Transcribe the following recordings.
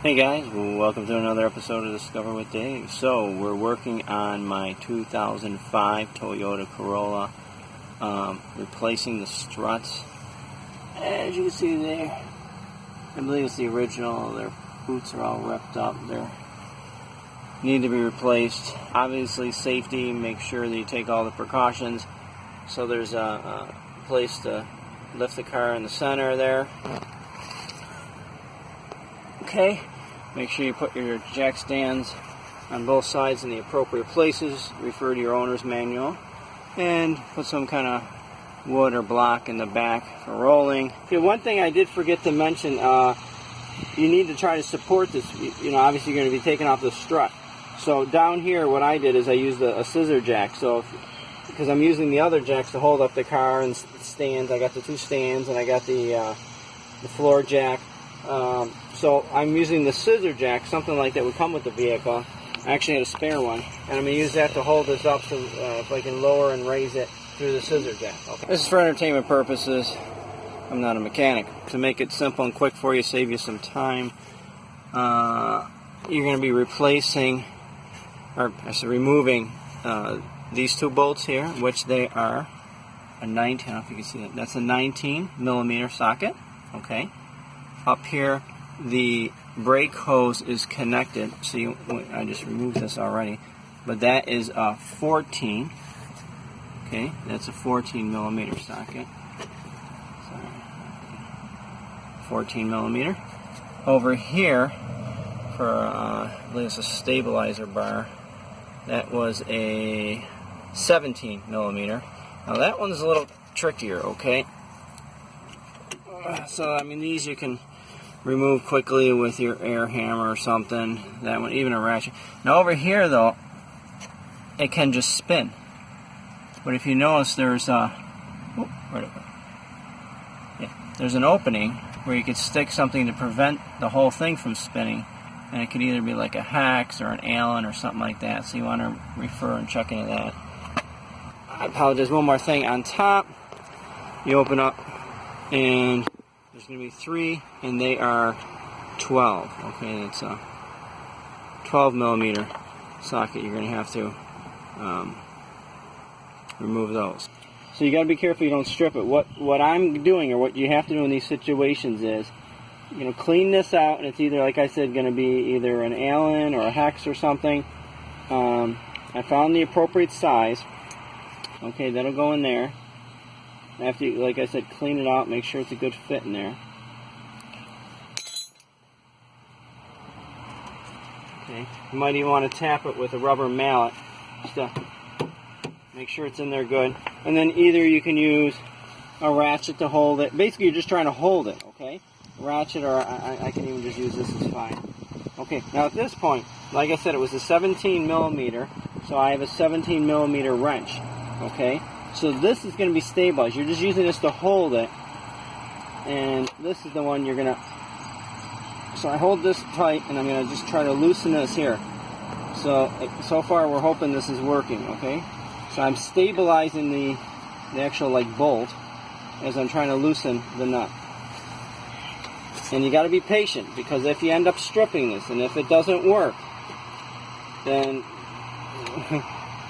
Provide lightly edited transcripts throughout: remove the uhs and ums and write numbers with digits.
Hey guys, welcome to another episode of Discover with Dave. So we're working on my 2005 Toyota Corolla, replacing the struts. As you can see there, I believe it's the original. Their boots are all ripped up. They need to be replaced. Obviously safety, make sure that you take all the precautions. So there's a place to lift the car in the center there. Okay, make sure you put your jack stands on both sides in the appropriate places. Refer to your owner's manual, and put some kind of wood or block in the back for rolling. Okay, one thing I did forget to mention, you need to try to support this. You know, obviously you're going to be taking off the strut. So down here, what I did is I used a scissor jack. So because I'm using the other jacks to hold up the car and stands, I got the two stands and I got the floor jack. So I'm using the scissor jack, something like that would come with the vehicle. I actually had a spare one, and I'm going to use that to hold this up so if I can lower and raise it through the scissor jack. Okay. This is for entertainment purposes. I'm not a mechanic. To make it simple and quick for you, save you some time, you're going to be replacing, or I said removing, these two bolts here, which they are a 19, I don't know if you can see that. That's a 19 millimeter socket. Okay. Up here, the brake hose is connected. See, I just removed this already, but that is a 14. Okay, that's a 14 millimeter socket. Sorry. 14 millimeter. Over here, for I believe it's a stabilizer bar, that was a 17 millimeter. Now that one's a little trickier. Okay. So I mean, these you can remove quickly with your air hammer or something. That one, even a ratchet. Now over here though, it can just spin. But if you notice, there's there's an opening where you could stick something to prevent the whole thing from spinning, and it could either be like a hex or an Allen or something like that. So you want to refer and check into that. I apologize. One more thing on top. You open up, and there's going to be 3, and they are 12. Okay, it's a 12 millimeter socket. You're going to have to remove those. So you got to be careful you don't strip it. What I'm doing, or what you have to do in these situations, is clean this out, and it's either, like I said, going to be either an Allen or a hex or something. I found the appropriate size. Okay, that'll go in there. After you, like I said, clean it out, make sure it's a good fit in there. Okay, you might even want to tap it with a rubber mallet just to make sure it's in there good. And then either you can use a ratchet to hold it. Basically, you're just trying to hold it, okay? Ratchet, or I can even just use this, is fine. Okay, now at this point, like I said, it was a 17 millimeter, so I have a 17 millimeter wrench, okay? So this is going to be stabilized. You're just using this to hold it, and this is the one you're going to... So I hold this tight, and I'm going to just try to loosen this here. So far we're hoping this is working, okay? So I'm stabilizing the actual bolt as I'm trying to loosen the nut. And you got to be patient, because if you end up stripping this, and if it doesn't work, then...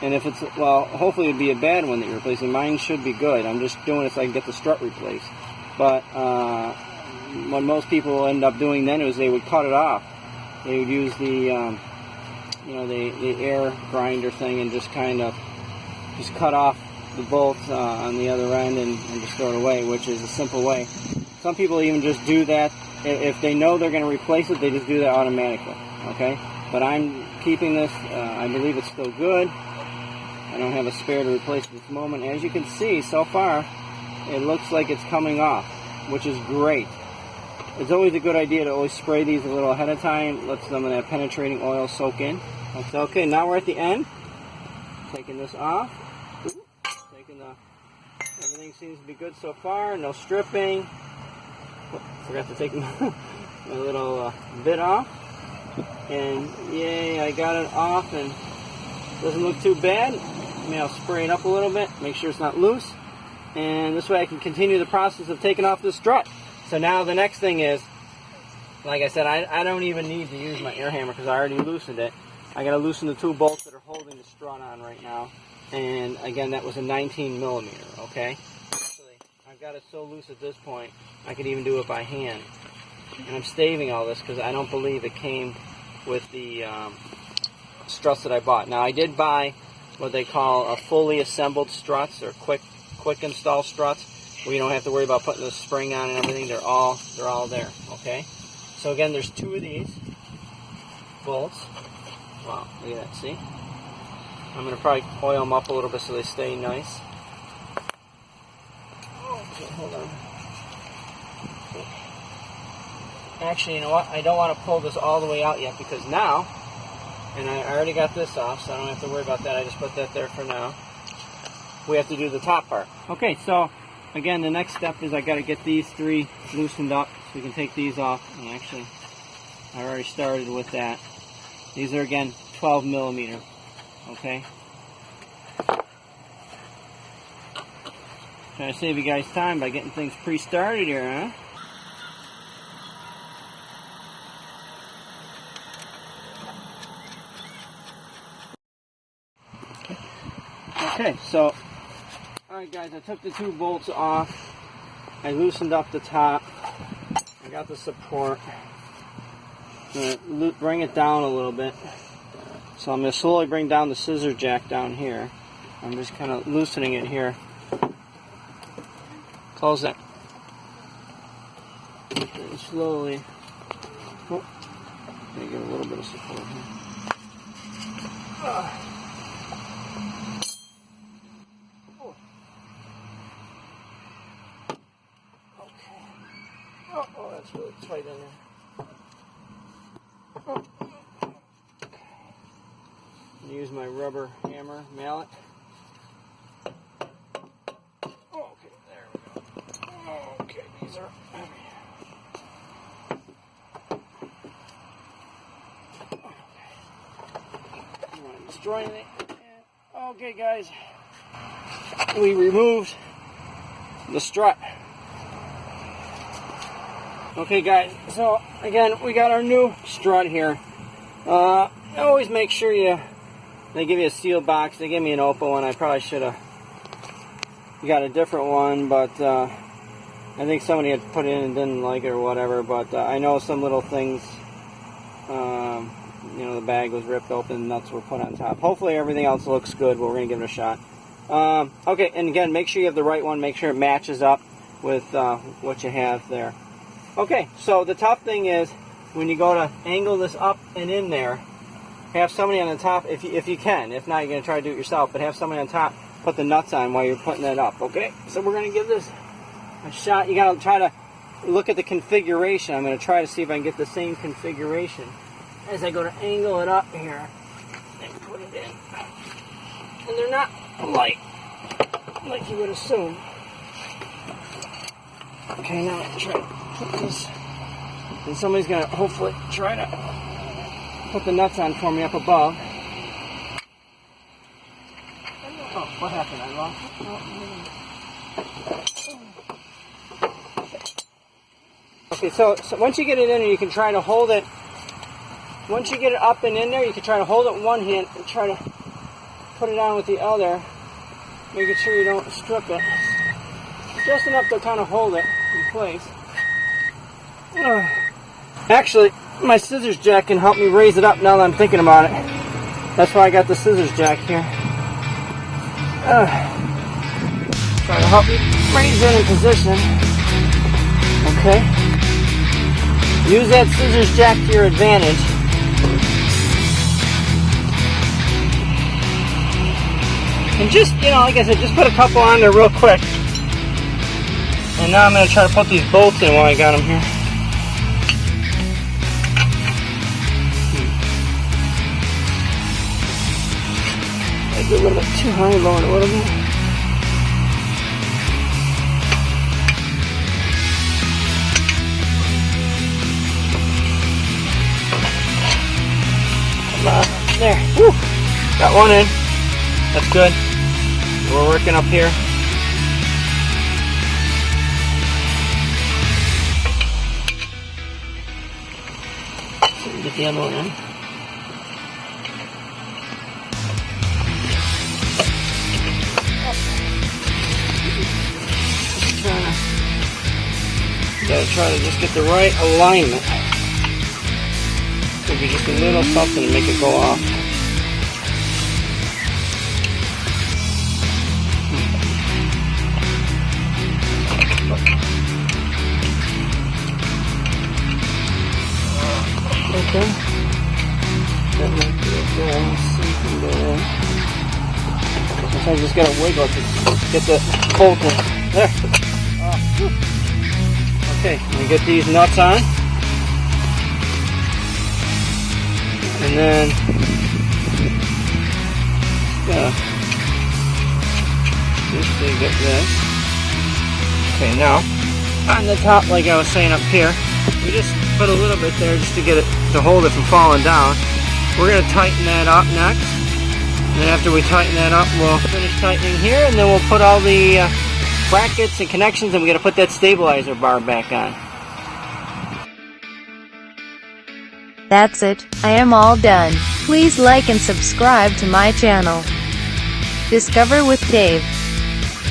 And if it's, well, hopefully it'd be a bad one that you're replacing. Mine should be good. I'm just doing it so I can get the strut replaced. But what most people will end up doing then is they would cut it off. They would use the, the air grinder thing and just kind of just cut off the bolt on the other end and just throw it away, which is a simple way. Some people even just do that. If they know they're going to replace it, they just do that automatically. Okay? But I'm keeping this. I believe it's still good. I don't have a spare to replace at this moment. As you can see, so far, it looks like it's coming off, which is great. It's always a good idea to always spray these a little ahead of time. Let some of that penetrating oil soak in. Okay, now we're at the end. Taking this off. Everything seems to be good so far. No stripping. Oh, forgot to take my little bit off. And yay, I got it off, and doesn't look too bad. Maybe I'll spray it up a little bit, make sure it's not loose, and this way I can continue the process of taking off the strut. So now the next thing is like I said, I don't even need to use my air hammer because I already loosened it. I got to loosen the 2 bolts that are holding the strut on right now. And again, that was a 19 millimeter, okay? Actually, I've got it so loose at this point, I could even do it by hand. And I'm staving all this because I don't believe it came with the struts that I bought. Now, I did buy what they call a fully assembled struts, or quick install struts, where you don't have to worry about putting the spring on and everything. They're all there, okay? So again, there's 2 of these bolts. Wow, look at that, see? I'm going to probably oil them up a little bit so they stay nice. Okay, hold on. Actually, you know what? I don't want to pull this all the way out yet because now, and I already got this off, so I don't have to worry about that. I just put that there for now. We have to do the top part. Okay, so again, the next step is I got to get these 3 loosened up so we can take these off. And actually, I already started with that. These are again 12 millimeter. Okay. Trying to save you guys time by getting things pre-started here, huh? Okay, so, alright guys, I took the 2 bolts off. I loosened up the top. I got the support. I'm going to bring it down a little bit. So I'm going to slowly bring down the scissor jack down here. I'm just kind of loosening it here. Close that. And slowly. Oh, let me give it a little bit of support here. Oh, that's really tight in there. Use my rubber hammer mallet. Okay, there we go. Okay, these are heavy. I don't want to destroy anything. Okay, guys, we removed the strut. Okay guys, so again, we got our new strut here. Always make sure they give you a sealed box. They gave me an open one. I probably should have got a different one, but I think somebody had put it in and didn't like it or whatever, but I know some little things, you know, the bag was ripped open, nuts were put on top. Hopefully everything else looks good, but we're going to give it a shot. Okay, and again, make sure you have the right one. Make sure it matches up with what you have there. Okay, so the tough thing is when you go to angle this up and in there, have somebody on the top, if you can. If not, you're going to try to do it yourself, but have somebody on top put the nuts on while you're putting it up, okay? So we're going to give this a shot. You got to try to look at the configuration. I'm going to try to see if I can get the same configuration as I go to angle it up here and put it in. And they're not light, like you would assume. Okay, now I'm trying to put this, and somebody's going to hopefully try to put the nuts on for me up above. Oh, what happened? I lost it? Okay, so once you get it in there, you can try to hold it. Once you get it up and in there, you can try to hold it with one hand and try to put it on with the other, making sure you don't strip it. Just enough to kind of hold it in place. Actually, my scissors jack can help me raise it up now that I'm thinking about it. That's why I got the scissors jack here. Trying to help me raise it in position. Okay. Use that scissors jack to your advantage. And just, you know, like I said, just put a couple on there real quick. And now I'm going to try to put these bolts in while I got them here. Maybe a little bit too high, lower it a little bit. There. Woo. Got one in. That's good. We're working up here. So we get the other one in. Gotta try to just get the right alignment. Could be just a little something to make it go off. Okay. That might be okay. Let's see if we can go in. I just gotta wiggle to get the bolt in. There. Okay, we get these nuts on. And then usually get this. Okay, now on the top, like I was saying up here, we just put a little bit there just to get it to hold it from falling down. We're going to tighten that up next. And then after we tighten that up, we'll finish tightening here, and then we'll put all the brackets and connections, and we're going to put that stabilizer bar back on. That's it, I am all done. Please like and subscribe to my channel. Discover with Dave.